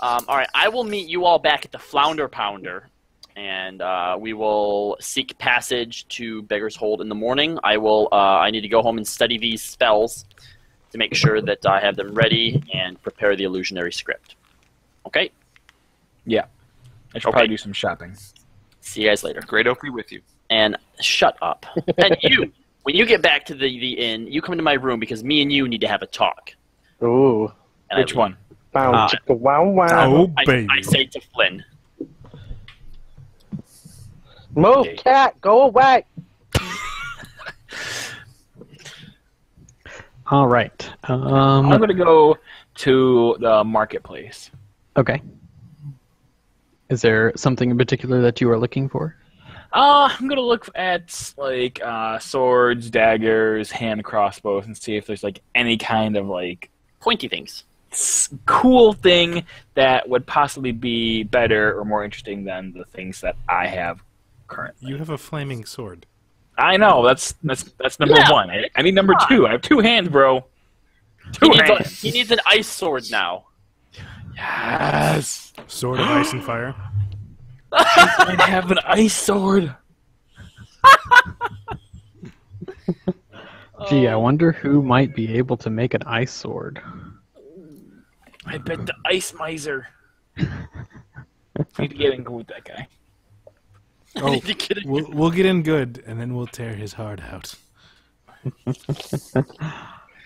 Alright, I will meet you all back at the Flounder Pounder, and we will seek passage to Beggar's Hold in the morning. I need to go home and study these spells to make sure that I have them ready and prepare the illusionary script. Okay? Yeah. I should probably do some shopping. See you guys later. Great Oak be with you. And shut up. And you, when you get back to the inn, you come into my room because me and you need to have a talk. Ooh. And Which one? Wow, chicka, wow, wow. Oh, baby. I say to Flynn. Move, cat, go away. All right. I'm going to go to the marketplace. Okay. Is there something in particular that you are looking for? I'm going to look at, like, swords, daggers, hand crossbows, and see if there's, like, any kind of, like, Pointy things. cool thing that would possibly be better or more interesting than the things that I have currently. You have a flaming sword. I know, that's number one. I need number two. I have two hands, bro. He needs an ice sword now. Yes. Sword of ice and fire. I have an ice sword. Gee, I wonder who might be able to make an ice sword. I bet the ice miser. Need to get in good with that guy. Oh, we'll get in good, and then we'll tear his heart out.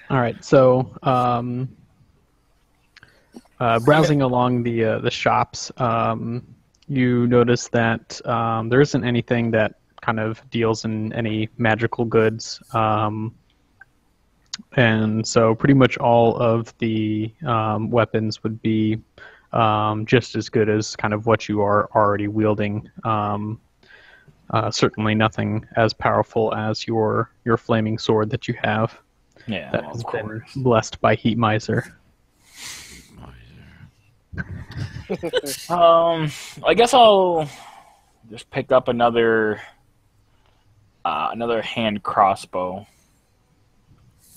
All right, so browsing along the shops, you notice that there isn't anything that kind of deals in any magical goods, and so pretty much all of the weapons would be just as good as kind of what you are already wielding. Certainly nothing as powerful as your flaming sword that you have. Yeah, that has been blessed by Heat Miser. I guess I'll just pick up another hand crossbow.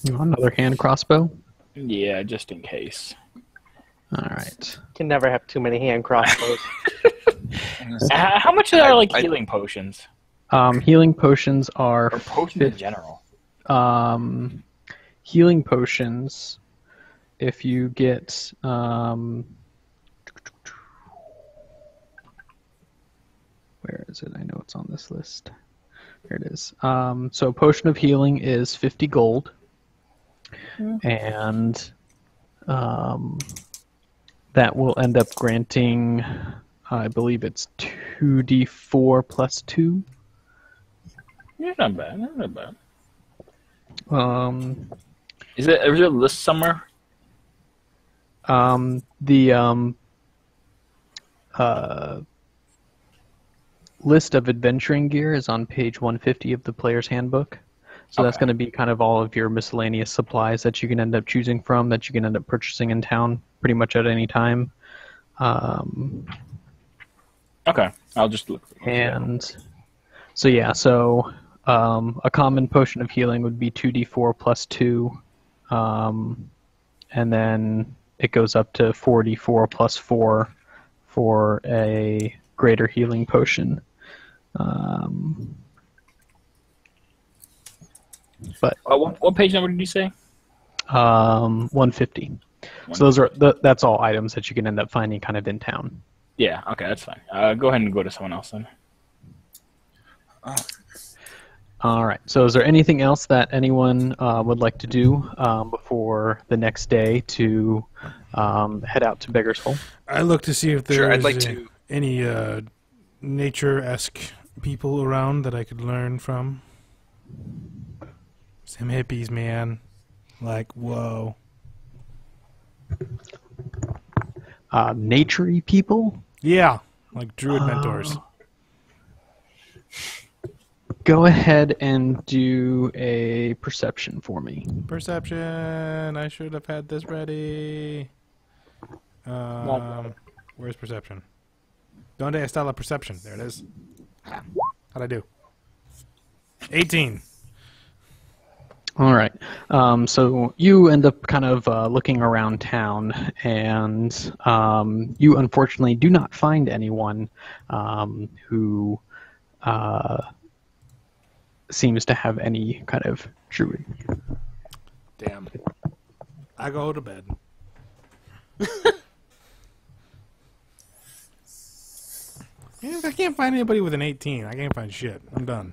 You want another hand crossbow? Yeah, just in case. All right. Can never have too many hand crossbows. How much are like healing potions? Healing potions are... Or potions in general. Healing potions, if you get... where is it? I know it's on this list. Here it is. So potion of healing is 50 gold. And that will end up granting, I believe it's 2d4 plus 2. Yeah, not bad. Not bad. Is there a list somewhere? The list of adventuring gear is on page 150 of the player's handbook. So that's going to be kind of all of your miscellaneous supplies that you can end up choosing from, that you can end up purchasing in town pretty much at any time. Okay, I'll just look. And so yeah, so a common potion of healing would be 2d4 plus 2, and then it goes up to 4d4 plus 4 for a greater healing potion. But what page number did you say? 150. So those are that's all items that you can end up finding kind of in town. Yeah. Okay, that's fine. Go ahead and go to someone else then. All right. So is there anything else that anyone would like to do before the next day to head out to Beggar's Hole? I look to see if Sure, there I'd is like to. any nature-esque people around that I could learn from. Some hippies, man. Like, whoa. Nature-y people? Yeah, like Druid mentors. Go ahead and do a perception for me. Perception. I should have had this ready. Where's perception? Donde está la perception? There it is. How'd I do? 18. All right. So you end up kind of looking around town, and you unfortunately do not find anyone who seems to have any kind of druid. Damn. I go to bed. If I can't find anybody with an 18, I can't find shit. I'm done.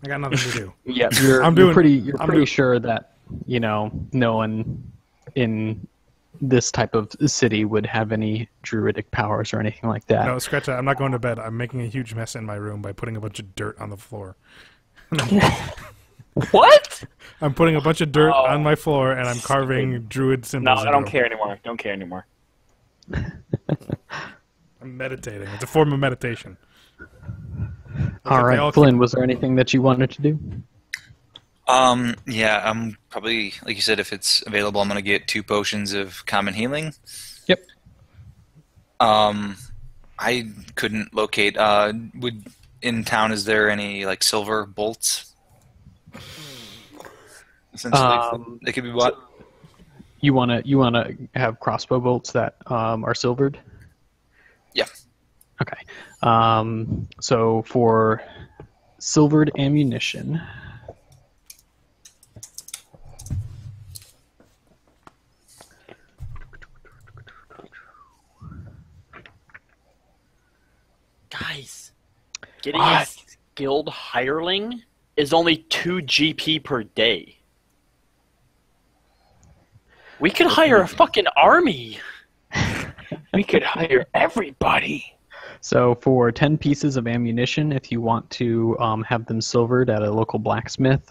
I got nothing to do. Yeah, you're pretty sure that no one in this type of city would have any druidic powers or anything like that. No, scratch that. I'm not going to bed. I'm making a huge mess in my room by putting a bunch of dirt on the floor. What? I'm putting a bunch of dirt on my floor, and I'm carving druid symbols. No, I don't care anymore. Don't care anymore. I'm meditating. It's a form of meditation. All right, Flynn, was there anything that you wanted to do? Yeah, I'm probably, like you said, if it's available, I'm going to get 2 potions of common healing. Yep. I couldn't locate, in town, is there any, like, silver bolts? Essentially, they could be bought. You wanna have crossbow bolts that are silvered? Yeah. Okay. So for silvered ammunition, Guys, getting a skilled hireling is only 2 GP per day. We could hire a fucking army. We could hire everybody. so for 10 pieces of ammunition, if you want to have them silvered at a local blacksmith,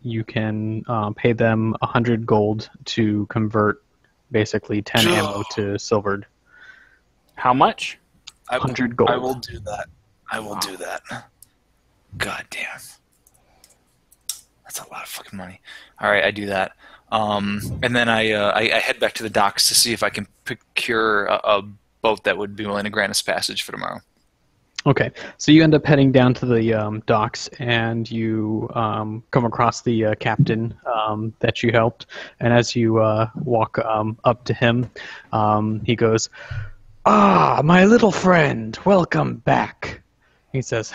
you can pay them 100 gold to convert basically 10 ammo to silvered. How much? 100 gold. I will do that. I will do that. God damn. That's a lot of fucking money. All right, I do that. And then I head back to the docks to see if I can procure a boat that would be willing to grant us passage for tomorrow. Okay, so you end up heading down to the docks, and you come across the captain that you helped. And as you walk up to him, he goes, "Ah, my little friend, welcome back." He says,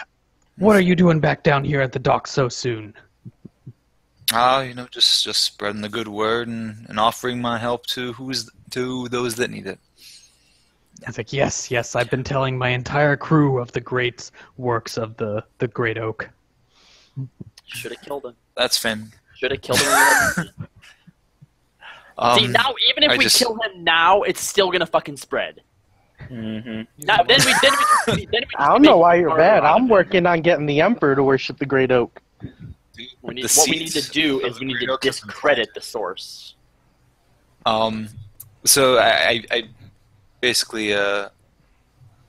"What are you doing back down here at the docks so soon?" Just spreading the good word and offering my help to those that need it. He's like, yes, I've been telling my entire crew of the great works of the Great Oak. Should have killed him. That's Finn. Should have killed him. See, now, even if we kill him now, it's still gonna fucking spread. Mm-hmm. Now, then we I don't know why you're bad. I'm working on getting the Emperor to worship the Great Oak. What we need to do is we need to discredit the source. So I basically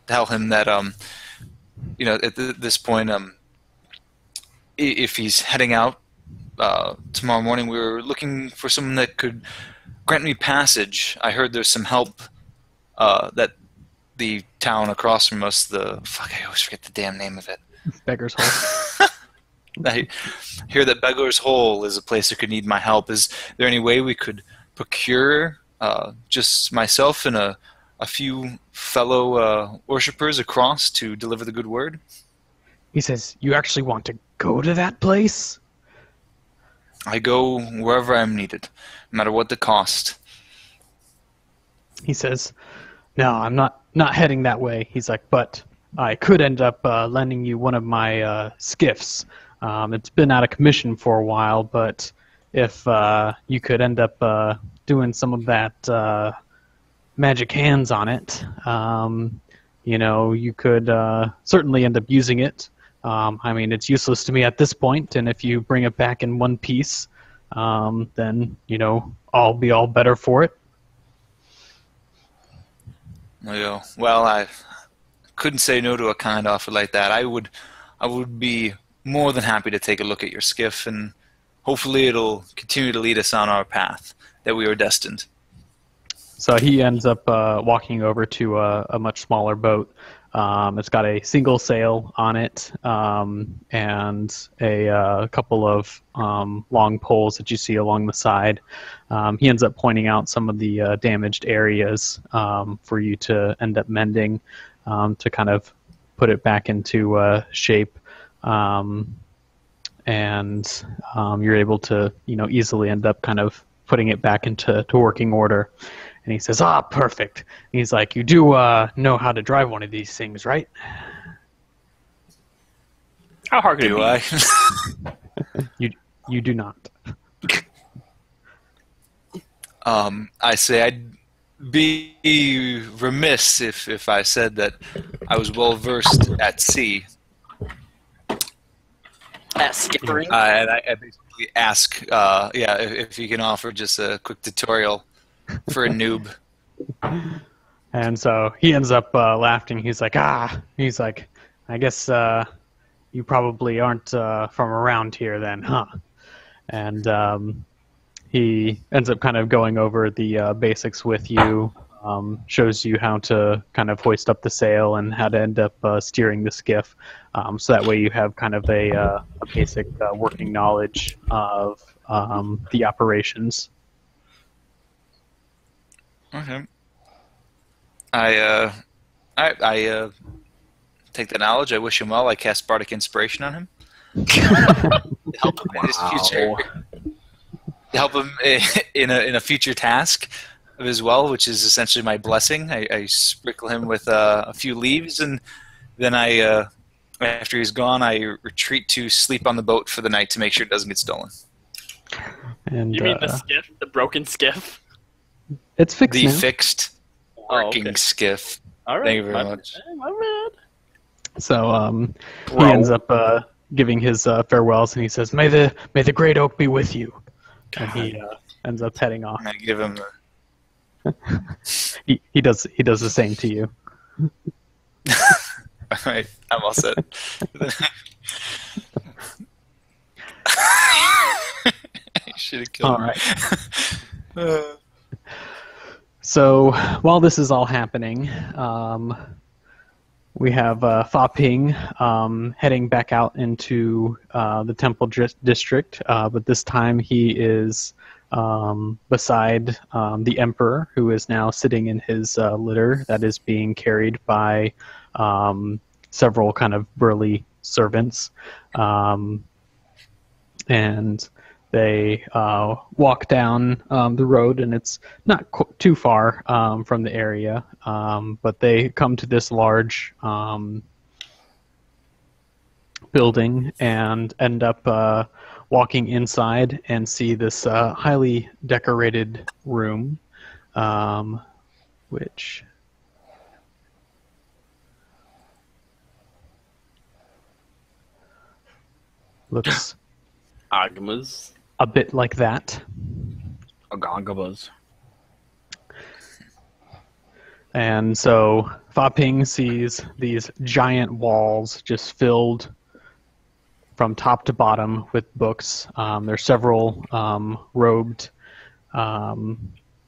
tell him that at this point if he's heading out tomorrow morning, we were looking for someone that could grant me passage. I heard there's some help that the town across from us, I always forget the damn name of it. Beggar's Hole. I hear that Beggar's Hole is a place that could need my help. Is there any way we could procure just myself and a few fellow worshippers across to deliver the good word? He says, "You actually want to go to that place?" I go wherever I'm needed, no matter what the cost. He says, "No, I'm not heading that way." He's like, "But I could end up lending you one of my skiffs. It's been out of commission for a while, but if you could end up doing some of that magic hands on it, you could certainly end up using it. I mean, it's useless to me at this point, and if you bring it back in one piece, then, I'll be all better for it." Well, I couldn't say no to a kind offer like that. I would be more than happy to take a look at your skiff, and hopefully it'll continue to lead us on our path that we are destined. So he ends up walking over to a much smaller boat. It's got a single sail on it and a couple of long poles that you see along the side. He ends up pointing out some of the damaged areas for you to end up mending to kind of put it back into shape. And you're able to, easily end up kind of putting it back into working order. And he says, perfect. And he's like, you do know how to drive one of these things, right? How hard could it Do be? I? You do not. I say I'd be remiss if I said that I was well versed at sea. At skippering. And I basically ask, if you can offer just a quick tutorial for a noob. And so he ends up laughing. He's like, I guess you probably aren't from around here then, huh? And he ends up kind of going over the basics with you, shows you how to kind of hoist up the sail and how to end up steering the skiff. So that way you have kind of a basic working knowledge of the operations. Okay. I take the knowledge. I wish him well. I cast Bardic Inspiration on him. Help him in his future. Help him in a future task as well, which is essentially my blessing. I sprinkle him with a few leaves, and then after he's gone, I retreat to sleep on the boat for the night to make sure it doesn't get stolen. And You mean the skiff? The broken skiff? it's fixed The now. fixed working skiff. All right. Thank you very much. My bad. So he ends up giving his farewells, and he says, "May the great oak be with you." And he ends up heading off. And I give him He does the same to you. all right, I'm all set. I should have killed All him. right. So while this is all happening, we have Fa Ping heading back out into the Temple District, but this time he is beside the Emperor, who is now sitting in his litter that is being carried by several kind of burly servants. And they walk down the road, and it's not too far from the area, but they come to this large building and end up walking inside and see this highly decorated room, which looks Agmas. a bit like that. Agongabas. And so Fa Ping sees these giant walls just filled from top to bottom with books. There's several robed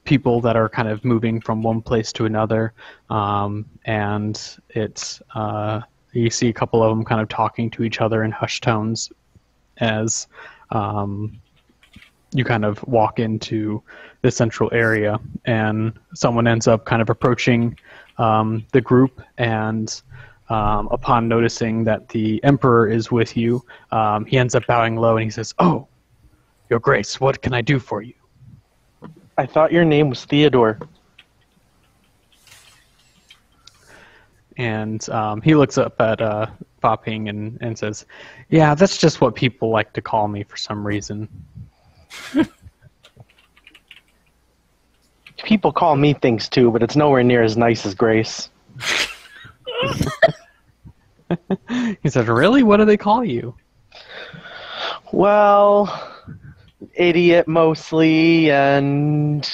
people that are kind of moving from one place to another, and it's you see a couple of them kind of talking to each other in hushed tones as you kind of walk into the central area, and someone ends up kind of approaching the group, and upon noticing that the Emperor is with you, he ends up bowing low and he says, "Oh, Your Grace, what can I do for you?" I thought your name was Theodore. And he looks up at Fa Ping and says, "Yeah, that's just what people like to call me for some reason." People call me things too, but it's nowhere near as nice as Grace. He says, "Really? What do they call you?" Well, idiot mostly, and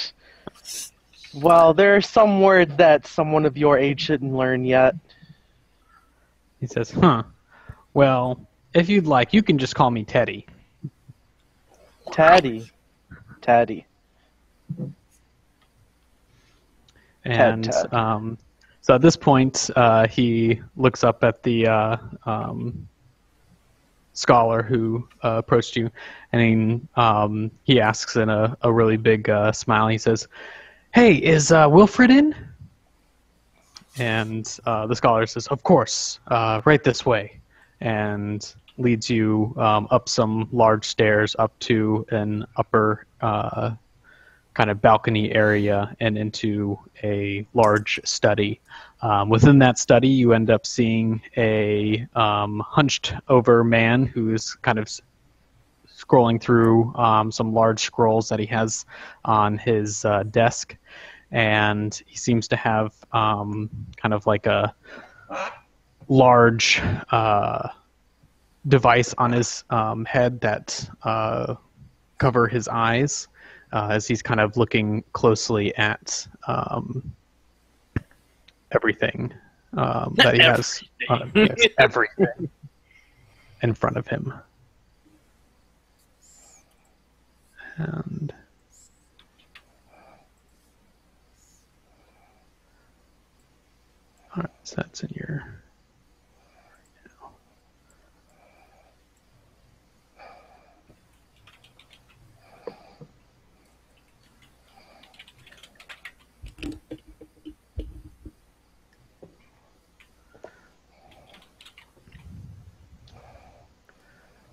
well, there's some word that someone of your age shouldn't learn yet. He says, "Well, if you'd like, you can just call me Teddy." Taddy. And Ted. so at this point, he looks up at the scholar who approached you, and he asks in a really big smile. He says, "Hey, is Wilfred in?" And the scholar says, "Of course, right this way," and leads you up some large stairs up to an upper kind of balcony area and into a large study. Within that study, you end up seeing a hunched over man who is kind of scrolling through some large scrolls that he has on his desk. And he seems to have kind of like a large device on his head that cover his eyes as he's kind of looking closely at everything that he has everything in front of him. And all right, so that's in your.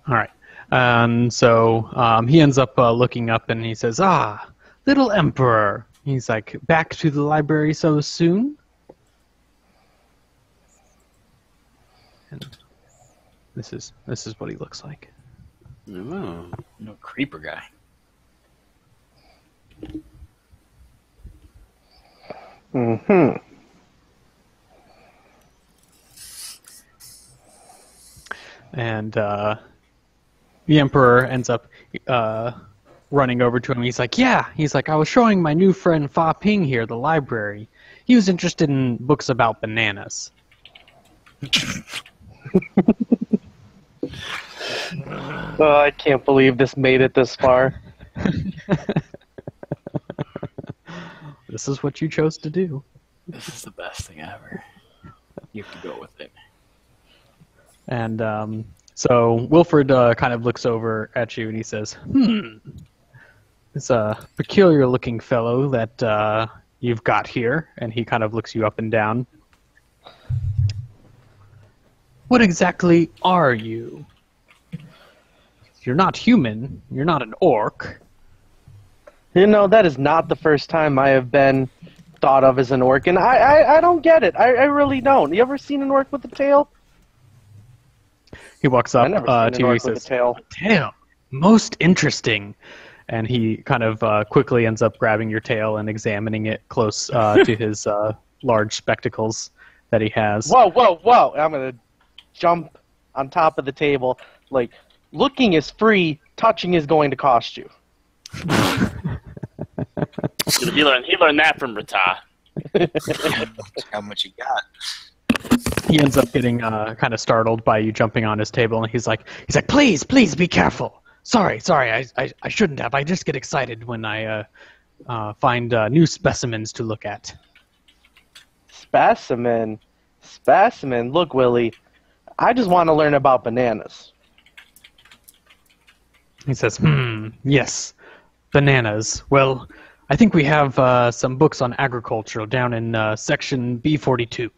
All right. So he ends up looking up and he says, "Ah, little emperor." He's like, "Back to the library so soon?" And this is what he looks like. Ooh, no creeper guy. Mm-hmm. And the emperor ends up running over to him. He's like, "Yeah." He's like, "I was showing my new friend Fa Ping here the library. He was interested in books about bananas." Oh, I can't believe this made it this far. This is what you chose to do. This is the best thing ever. You have to go with it. And so Wilfred kind of looks over at you and he says, "It's a peculiar-looking fellow that you've got here." And he kind of looks you up and down. "What exactly are you? You're not human. You're not an orc." You know, that is not the first time I have been thought of as an orc, and I don't get it. I really don't. You ever seen an orc with a tail? He walks up I never to seen you. an He orc with a says, tail. "Tail, most interesting." And he kind of quickly ends up grabbing your tail and examining it close to his large spectacles that he has. Whoa, whoa, whoa! I'm gonna jump on top of the table. Like, looking is free, touching is going to cost you. He learned that from Rata. How much you got? He ends up getting kind of startled by you jumping on his table, and he's like, "Please, please be careful. Sorry, I shouldn't have. I just get excited when I find new specimens to look at." Specimen. Look, Willie, I just want to learn about bananas. He says, "Yes, bananas. Well, I think we have some books on agriculture down in section B42.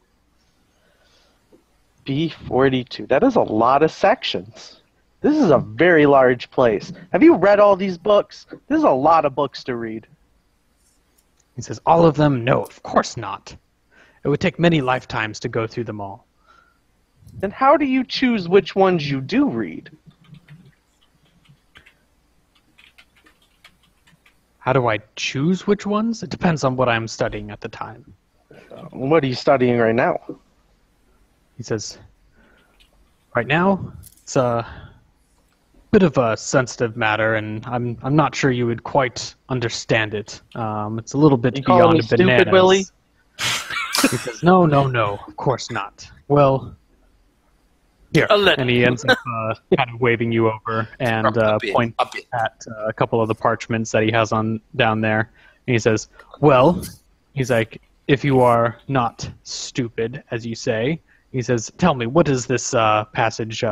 B42. That is a lot of sections. This is a very large place. Have you read all these books? This is a lot of books to read. He says, "All of them? No, of course not. It would take many lifetimes to go through them all." Then how do you choose which ones you do read? How do I choose which ones? It depends on what I'm studying at the time. What are you studying right now? He says, "Right now, it's a bit of a sensitive matter, and I'm not sure you would quite understand it. It's a little bit You calling beyond me bananas." stupid, Willie? He says, No, of course not. Well, here. A little. And he ends up kind of waving you over and A bit. points at a couple of the parchments that he has on down there. And he says, "Well," he's like, if you are not stupid, as you say, he says, "Tell me, what does this passage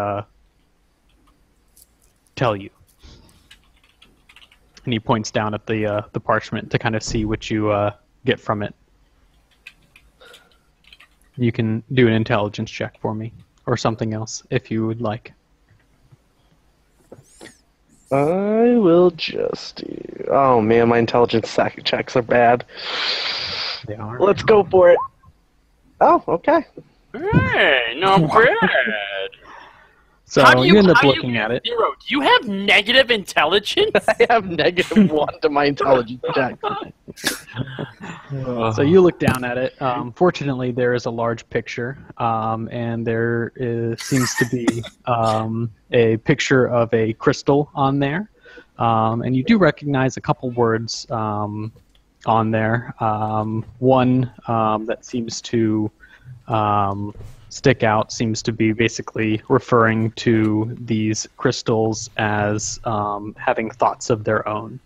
tell you?" And he points down at the parchment to kind of see what you get from it. You can do an intelligence check for me, or something else, if you would like. I will just do... Oh man, my intelligence checks are bad. They are. Let's go for it. Oh, okay. Hey, not bad. So you end up looking at it. Zero? Do you have negative intelligence? I have -1 to my intelligence check. So you look down at it. Fortunately, there is a large picture, and seems to be a picture of a crystal on there. And you do recognize a couple words on there. One that seems to stick out seems to be basically referring to these crystals as having thoughts of their own.